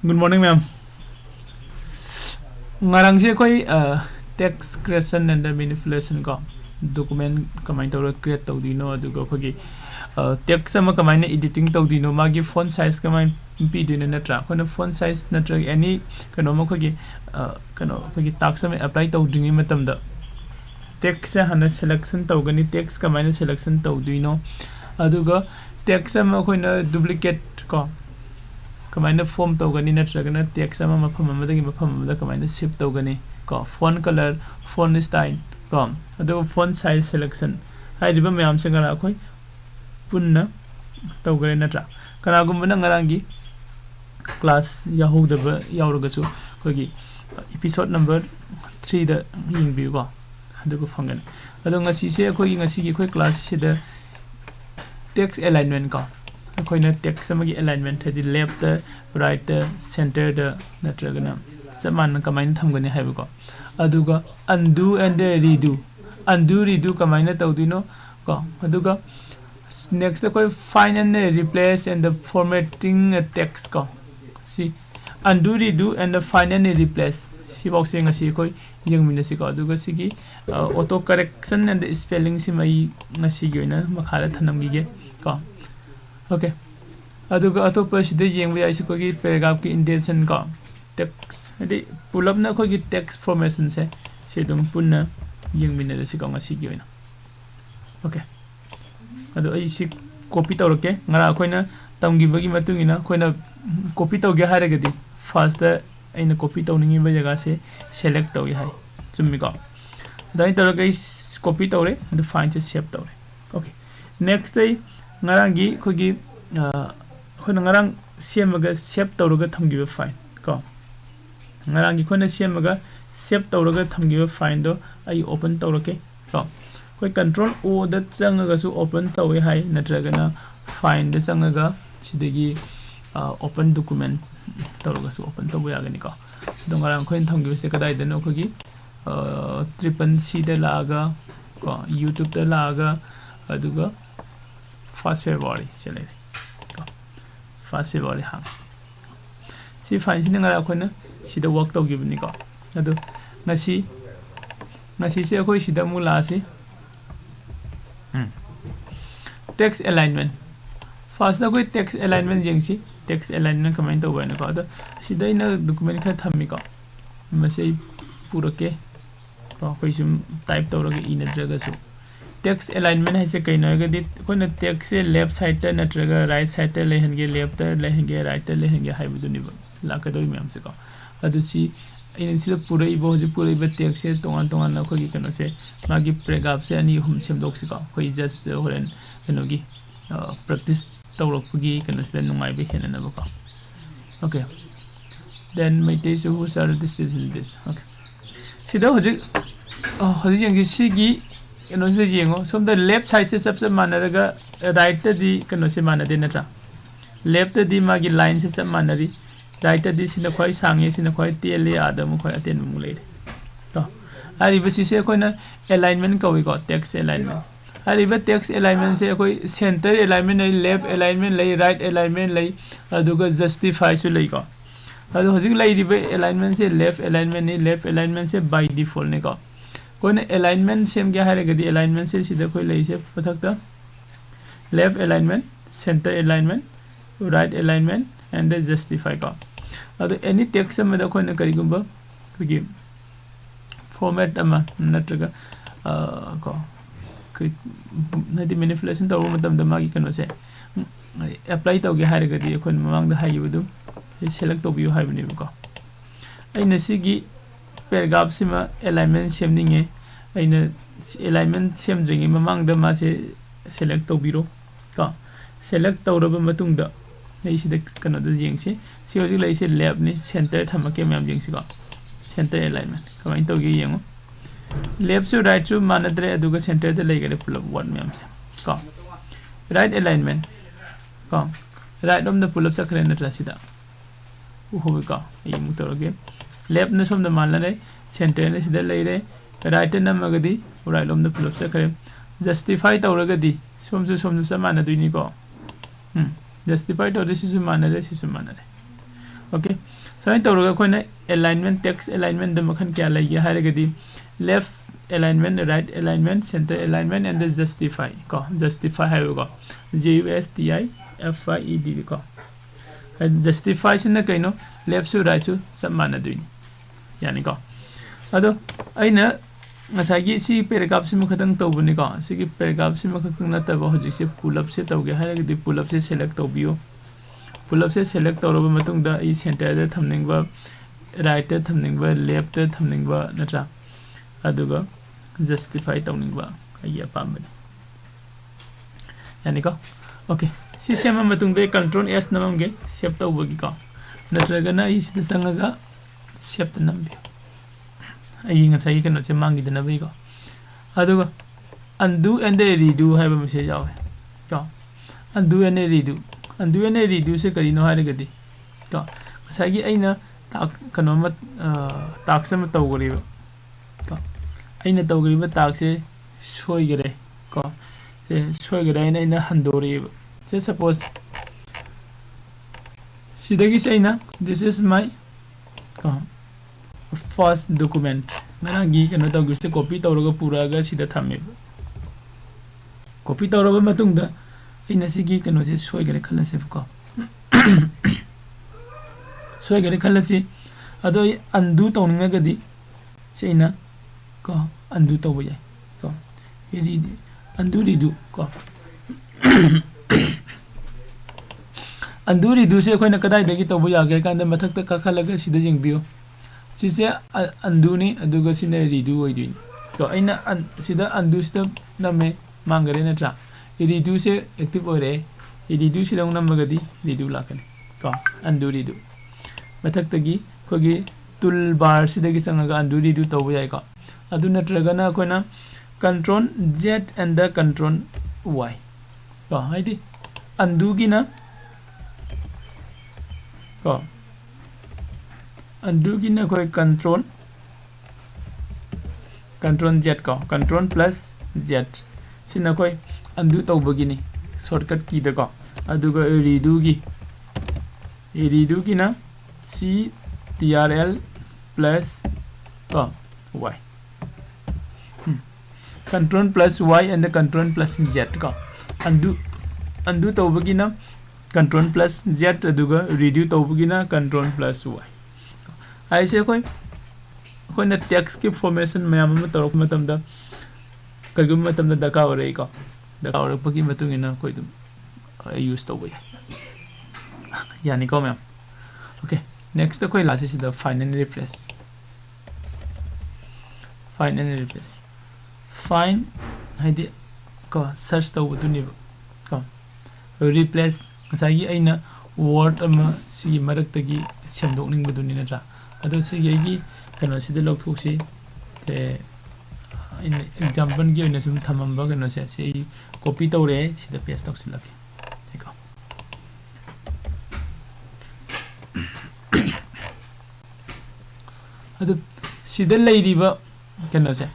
Good morning, ma'am. Ngarang si koi text creation and manipulation ko document kamay tawra create taw dino aduga khogi text sama kamay na editing taw dino magi font size kamay pi dino natra khona font size natra any kano mo khogi kano khogi tax sama apply taw dingi matam da text sa hana selection taw gani text kamay na selection taw dino aduga text sama khoina duplicate ko kamay form taw gani natra gana text sama mafam amadagi mafam amada kamay shift taw gani ko font color font style ko ado font size selection hai riba mayam se ngara khoi punna taw gare natra kana gumna ngarangi class yahu da yauraga su khogi episode number 3 da ying bi ko ado ko fangan ado ngasi se khoi ngasi gi khoi class se da text alignment ko khoina text samagi alignment hadi left right center da natra gana saman kamay thamgani haibu ko aduga undo and redo redo kamay na tawdino ko aduga next ko find and replace and the formatting text ko si undo redo and the find and replace si box nga si ko yung minasi ko aduga sigi auto correction and the spelling si mai ngasi gyoina makhala thanam gi ko okay aduga auto pa si de yung bi ai si ko gi paragraph ki indentation ko text adi pull up na ko gi text formation se dum punna yung minada si ko ngasi gyoina okay ado ai si copy tawrake ngara khoina tamgi bagi matungina khoina copy tawge haragadi first aina copy tawningi ba jaga se select tawi hai chummi ko dai tawrake copy tawre the find se save tawre okay next ai ngarangi khogi khoina ngarang semaga save tawraga thamgi ba file ko ngarangi khoina semaga save tawraga thamgi ba file do ai open tawrake ko koi control o da changaga su open tawi hai natragana find da changaga sidagi open document tawraga su open tawi agani ko dongarang khoin thamgi se kadai da no khogi triple c da laga ko youtube da laga aduga fast February chale ko fast February ha si find sin ngara khoina sida work taw gibni ko adu ngasi se khoi sida mula si text alignment first na koi text alignment jengsi text alignment kamay to ba na ko da sida ina document kha thammi ko masai purake ko koi sum type to rage ina draga su text alignment hai se kai na ga dit ko na text se left side ta na draga right side ta lehan ge left ta lehan ge right ta lehan ge hai bu ni ba la ka do myam se ko adu si ina si pura ibo je pura iba text se tongan na ko gi kano se magi paragraph se ani hum sem dok se ko koi just horen kano gi practice tawrok gi kano se numai be hena na ba ko okay then my teacher who started this is this okay sida hoji yang gi si gi kano se jengo from the left side se sabse manaraga right di kano se manade na tra left di magi line se sab manari right di sina khoi sange sina khoi tele adam khoi aten mu le to ari basi se khoi na alignment ko wi ko text alignment ari ba text alignment se khoi center alignment lai left alignment lai right alignment lai aduga justify su lai ko adu hojik lai ri ba alignment se left alignment se by default ne ko koi na alignment sem gya hare gadi alignment se sida khoi lai se pathak ta left alignment center alignment right alignment and justify ko adu any text sama da khoi na kari gumba kigi format ama natraga ko nadi manipulation taw matam da magi kano se apply taw ge hare gadi khoi mamang da hayu du select to view haibni ko aina sigi paragraph sima alignment semninge aina alignment semdringi mamang da ma se select to biro ko select taw raba matung da nei sida kano da jengsi si hoji lai se left ni center thamake myam jengsi ko center alignment kamai to gi yengo left to right to manadre aduga center da lai gare pull up one myam se ko right alignment ko right om da pull up sakre na trasida hobe ko ei mu to ge left na som da manla ne center ne sida lai re right na magadi right om da pull up sakre justify tawragadi som su samana duini ko justify to this is manade okay so I tawra ko na alignment text alignment the makhan kya lai ya haragadi left alignment right alignment center alignment and the justify ko justify hai ko JUSTIFIED ko justify sin na kaino left su right su sab manadui yani ko ado aina ngasagi si paragraph si makhatang tawbuni ko sigi paragraph si makhatang nataba hoji se pull up se tawge haragadi pull up se select tawbiyo pull up se select tawraba matungda I center da thamningba right da thamningba left da thamningba natra aduga justify tawningba ai apambani yani ko okay si sema matungbe control S namamge save tawbagi ko natraga na I sida sangaga save nambi ai ngasai kano se mangi dana bai ko aduga undo and redo haiba message yawe ko undo and redo se kari no haragadi ko ngasai aina kano mat task ma tawgari ko aina tawgari ba task se soi gare ko se soi gare aina handori se suppose sidagi se aina this is my first document nganagi kano tawgi se copy tawraga puraga sida thamme copy tawraba matungda ina sigi kano se soi gare khalase ko soi gare khalase ado undo tawninga gadi se ina ko undo tawba yai ko undo redo ko undo redo se koina kadai dagi tawba yage kanda mathakta ka khalaga sida jingbiyo sise undo ni aduga sine redo oidin ko aina sida undo sida name mangare na tra redo se active ore redo sida namagadi redo lakani ko undo redo mathak tagi kogi toolbar sida gi sangaga undo redo tawba yai ko adu natraga na koina control Z and the control Y ko haidi undo gi na ko undo gi na koi control Z ko control plus Z sina koi undo tawba gi ni shortcut key da ko aduga redo gi na CTRL plus ko Y control plus Y and the control plus Z ko undo tawba gi na control plus Z aduga redo tawba gi na control plus Y aise koi na text ki formation mayam ma torok matam da kagum matam da daka ore ko daka ore pagi matung ina koi dum use to way yani ko ma'am okay next koi last is the find and replace find haidi ko search to du ni ko replace sai aina word ama si marak tagi semdok ning bu ni na tra ado se yegi kano sida log thuksi te in example gi oina sum thamamba kano se copy tawre sida paste tawsilake eko ado sida leidiba kano se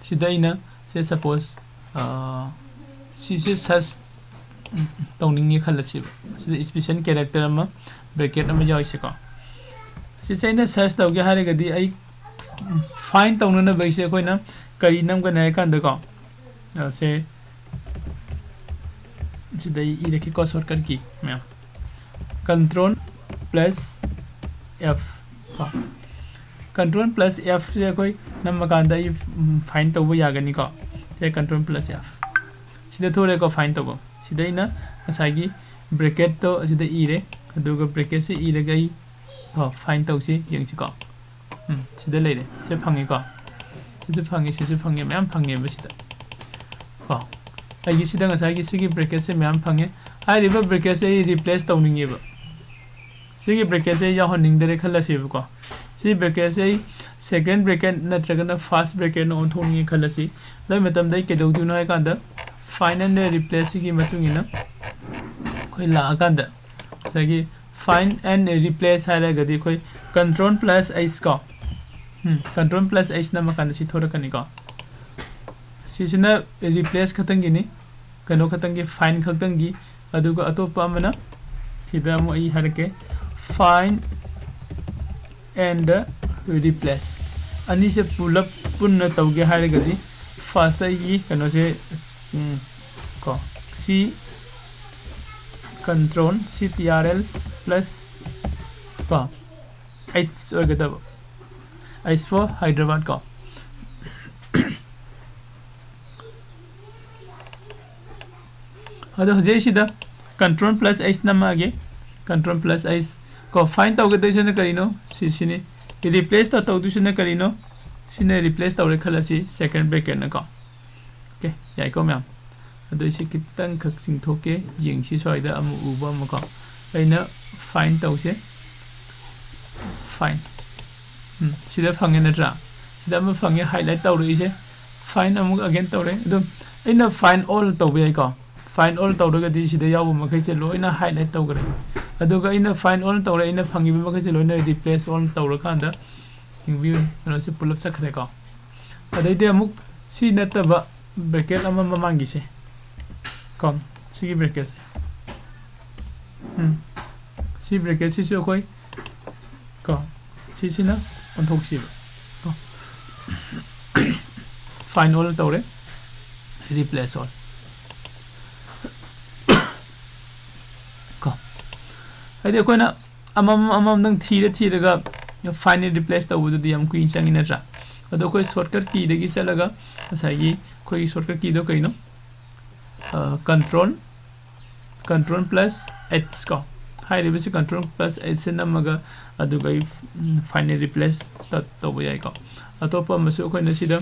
sida ina se suppose si se search tawning khalasi sida special character ama bracket ama jaise ko si sai na search tawge haragadi ai find tawna na baise koina kari nam ga nai kan da ko se sidai I rekhi ko shortcut key me control plus F ko control plus F se koi nam kan da I find tawba yagani ko se control plus F sida thore ko find tawba sidai na asagi bracket to sida I re aduga bracket se I re gai ko find tawsi yang chi ko sida leire se phangi ko sida phangi ma'am phangi ba sida ko ai gi sida ngasai gi sigi bracket se ma'am phangi ai riba bracket se replace tawning ye ba sigi bracket se ya honing dere khala se ko si bracket se second bracket natraga na first bracket no on thoni khala si lai matam dai ke do du no ai kan da find and replace gi matung ina koi la kan da sagi find and replace haragadi koi control plus H ko control plus H na makan si thora kani ko si sina replace khatangi ni kano khatangi find khatangi aduga atopa amana sida mo ai harake find and replace ani se pull up punna tauge hairagadi first ai kano se ko c control ctrl plus ko h orgadab h for Hyderabad ko ado je sida control plus h namage control plus h ko find taugadisena karino sisini replace ta tawdusena karino sine replace tawre khalasi second bracket na ko okay yai ko ma'am ado isi kitang khak sing thoke yeng si soida amu uba ma ko aina find tawse find sida phange na tra sida ma phange highlight tawre ise find amu again tawre ado aina find all tawbe ai ko find all tawdaga di sida yawu ma khaise loina highlight tawgare aduga ina find all tawre ina phangi ma khaise loina replace all tawra khanda view no se pull up sakhre ko adai de amuk si nataba bracket ama mamangi se kom si bracket si bracket si so koi ko si na on thok si ko find all tawre replace all ade koina amam nang thira finally replace the wood the queen sang in a tra ado koi shortcut key de gi salaga asagi koi shortcut key do kaino control plus h ko high reverse control plus h namaga ado gai finally replace ta to boy ko atopa masu koi na sida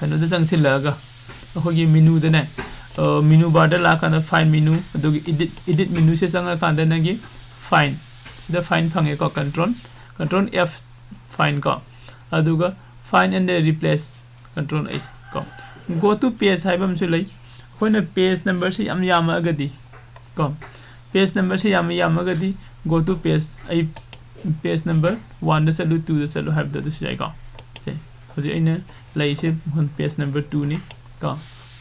kano da sang silaga ko gi menu de na menu bar da la kana find menu ado edit menu se sanga kanda na gi find the find phange ko control f find ko aduga find and replace control s ko go to page haibam su lai hoina page number se yam agadi ko page number se yam agadi go to page ai page number 1 da salu 2 da salu have da su ko se hoji aina lai se page number 2 ni ko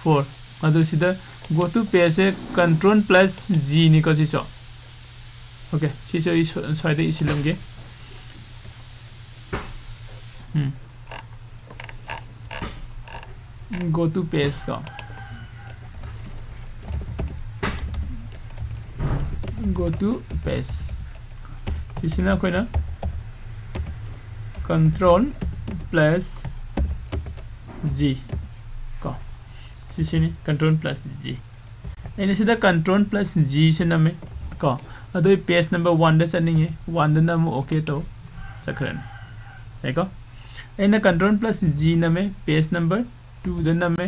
4 adu sida go to page se control plus g ni ko si so okay so soide isilamge go to page ka go to page sisina koina control plus g ka sisini control plus g ene sida control plus g se name ka ado page number 1 da saninge 1 da namu okay to sakran eko ena control plus g name page number 2 da name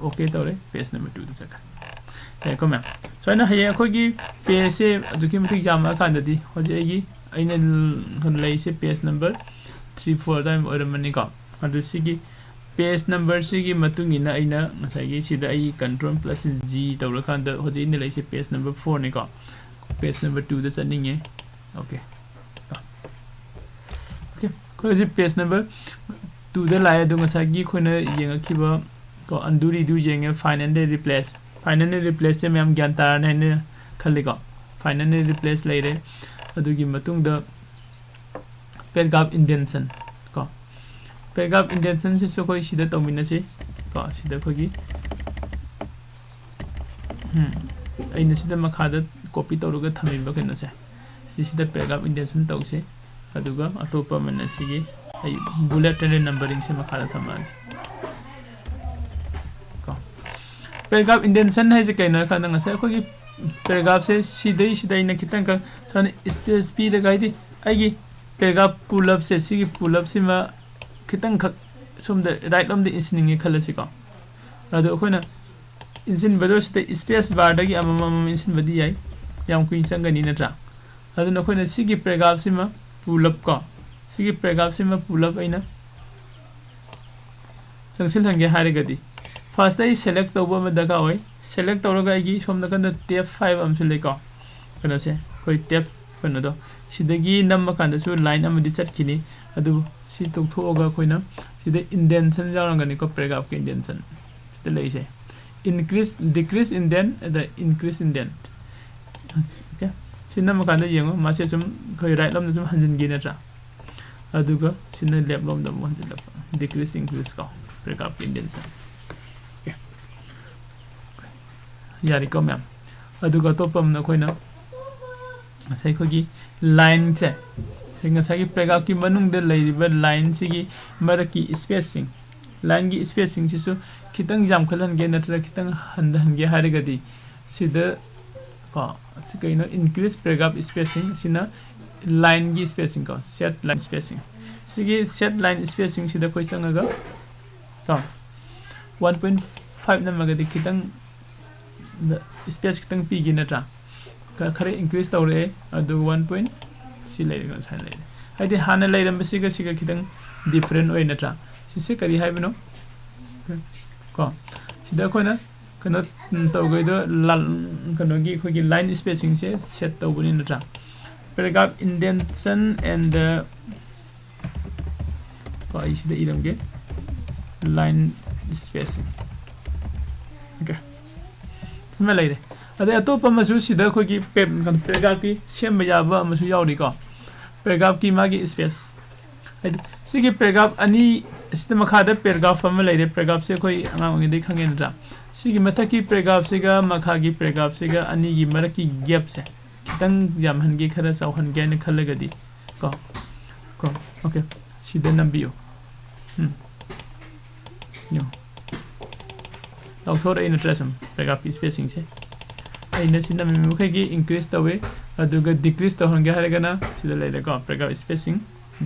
okay to re page number 2 da sakran eko ma'am so ina haye ko gi page se aduki muti jama kan da di hoje gi aina lai se page number 3 4 time or mani ko adu sigi page number sigi matung ina aina ngasai gi sida ai control plus g to ra kan da hoje ina lai se page number 4 ni ko page number 2 that's ending okay okay ko ji page number 2 da la ya do ngasagi khona yenga khiba ko undo redo yenga finally replace se mem gyan tar na ne khali ko finally replace laire adu gi matung da paragraph indentation ko paragraph indentation se so koi sida tomina se ko sida ko gi aina sida makhada copy tawruga thamimba keno se sida paragraph indentation tawse aduga atopa mana sigi ai bullet and numbering se makhala thamani ko paragraph indentation hai se kaina kana ngase ko gi paragraph se sida ina kitang ka san space p da gaidi ai gi paragraph pull up se sigi pull up sima kitang khak sum da right om the insining khalasi ko adu khona insin bado se space bar da gi amam insin badi ai yam kuin sangani na tra adu na khona sigi paragraph sima pull up ko sigi paragraph sima pull up aina sangsil hange hare gadi first ai select to ba da ka oi select to ga gi som na kan tab 5 am select ko kana se koi tab kana do sidagi nam kan da su line am di chat kini adu si tok tho ga koina sida indentation jarang gani ko paragraph ke indentation sida lai se increase decrease indent the increase indent okay sinna ma kan da yengo ma se sum khoi right lam sum hanjin gi na tra aduga sina left lom da mo hanjil decrease increase ko breakup indentation okay yari ko ma'am aduga to pam na koina sai ko gi line se singa sai breakup ki manung de leiriba line sigi maraki spacing line gi spacing sisu kitang jam khalan ge natra kitang han ge harigadi sida ko sikaino increase breakup spacing sina line gi spacing ko set line spacing sigi set line spacing sida koi changaga to 1.5 namagadi kitang space kitang pi gi natra ka khare increase tawre adu 1. si lai ga sai lai haidi hana lai ram siga kitang different oi natra sisi kari haibno ko sida koina kana tawgaido kana gi khogi line spacing se set tawbuni natra breakup indentation and ko isida iramge line spacing okay sima lai de ade atopa masu sida khogi pem kan breakup ki sem yaba masu yauri ko breakup ki magi space sigi breakup ani sistema khada breakup fam lai de breakup se khoi angang ngi de khangen ra sigi mathaki breakup se ga makhagi breakup se ga ani gi maraki gap se kitang jam han gi khara saw han ge ne khalaga di ko okay sida nambiyo yo law thor in trasam breakup spacing se aina sinna me khagi increase tawe aduga decrease to han ge haraga na sida lai de ko breakup spacing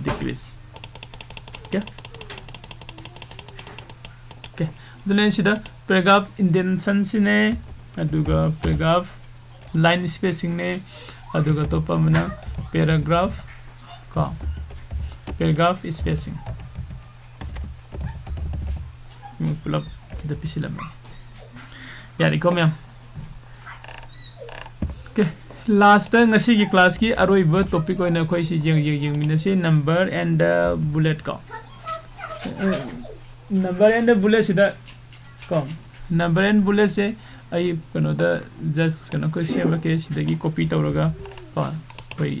decrease okay then sida breakup indentation sine aduga breakup line spacing ne aduga to pamana paragraph ko paragraph spacing pull up the pisila me yari ko ma'am okay last ngasi gi class ki aroiba topic oina khoi si jeng mina se number and bullet ko number and bullet sida ko number and bullet se ai kano da just kano ko se ma ke sida gi copy tawraga ko koi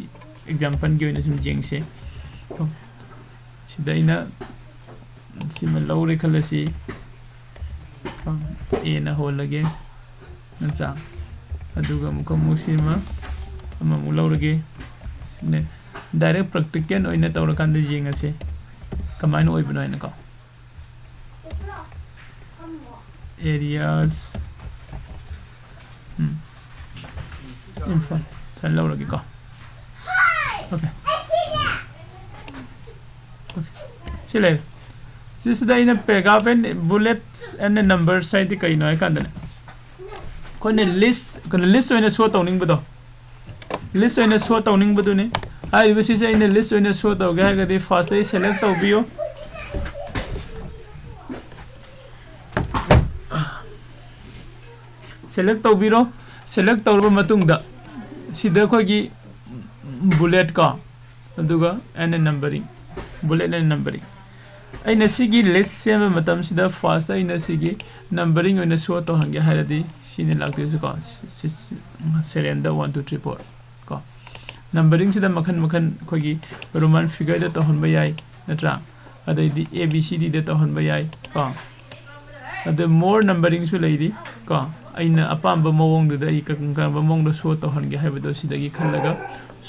example gi oina sum jeng se ko sida ina sima lawre khalasi e na holage nanta aduga muka musima ama mulawrage ne direct practical oina tawrakan de jenga se kamaino oibno ina ko areas info san lawrage ko okay sile this is the in a paragraph and bullets and a number side the kaino ai kandana kone list oina show tawning bado list oina show tawning bado ne ai bisi se in a list oina show taw ga ga de first day select taw biyo select taw biro select tawba matungda sida khogi bullet ka aduga and numbering bullet and numbering aina sigi list sema matam sida first aina sigi numbering oina show to hange haradi sine lagte su ko serial 1 2 3 4 ko numbering sida makhan khogi roman figure da to honba yai natra adai di abcd da to honba yai ko ade more numbering su leidi ko aina apamba mawong da I ka ba mong da show to hange habado sida gi khallaga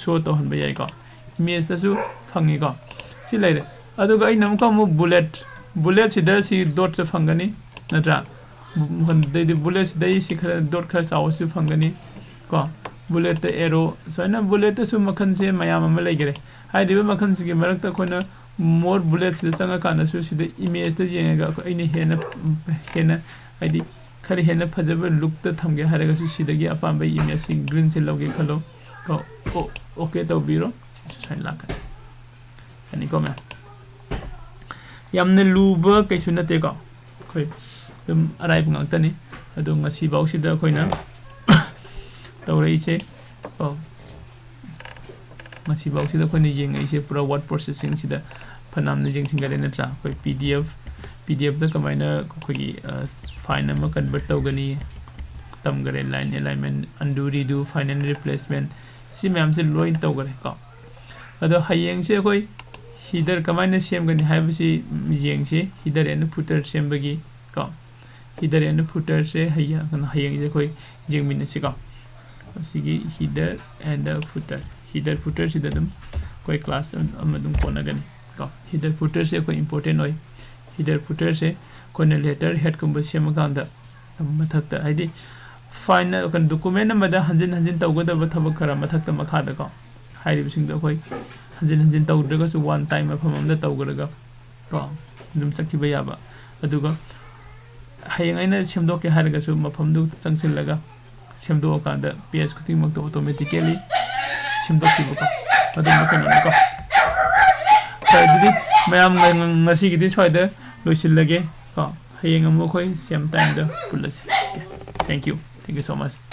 show to honba yai ko image da su phangi ko si leide aduga ai namka mu bullet sida si dot se phangani natra de bullet dai si khara dot khara saw su phangani ko bullet the arrow so na bullet su makhan se mayam am legere hai de makhan se gi marak ta khona more bullets de sanga kana su sida image da jenga ko ai ne hena ai di khari hena phajaba look ta thamge haraga su sida gi apam bai image si green se loge khalo ko okay to biro sai la ka ani ko me yamne luba kaisu nate ko khoi dum arai bang tani adu ngasi baw sida khoina tawrei che ko ngasi baw sida khoi ni jeng ai se pura word processing sida phanam ne jeng singale na tra khoi pdf da kamaina khoi file ma convert tawgani tam gare line alignment undo redo final replacement si ma'am se loin tawgare ko adu hayeng se khoi header kamaina semgani haibasi yengse header and footer sembagi ko header and footer se haya kana hayang je koi jengmin se ko sigi header and footer sida dum koi class amadum kona gani ko header footer se koi important oi header footer se kona letter head kumba semaganda mathakta haidi final kan document amada hanjin tawgada thabak khara mathakta makhada ko hairi bising da koi hanjin tawdraga su one time afam amda tawgaraga ko dum sakhi ba yaba aduga hayang aina semdoke haraga su mafam du changsillaga semdo kanda ps kuting mak automatically semdoki ba ko adum kan ko tadi mayam ngasi gidi soida loisillage ko hayang am khoi same time da pulasi thank you so much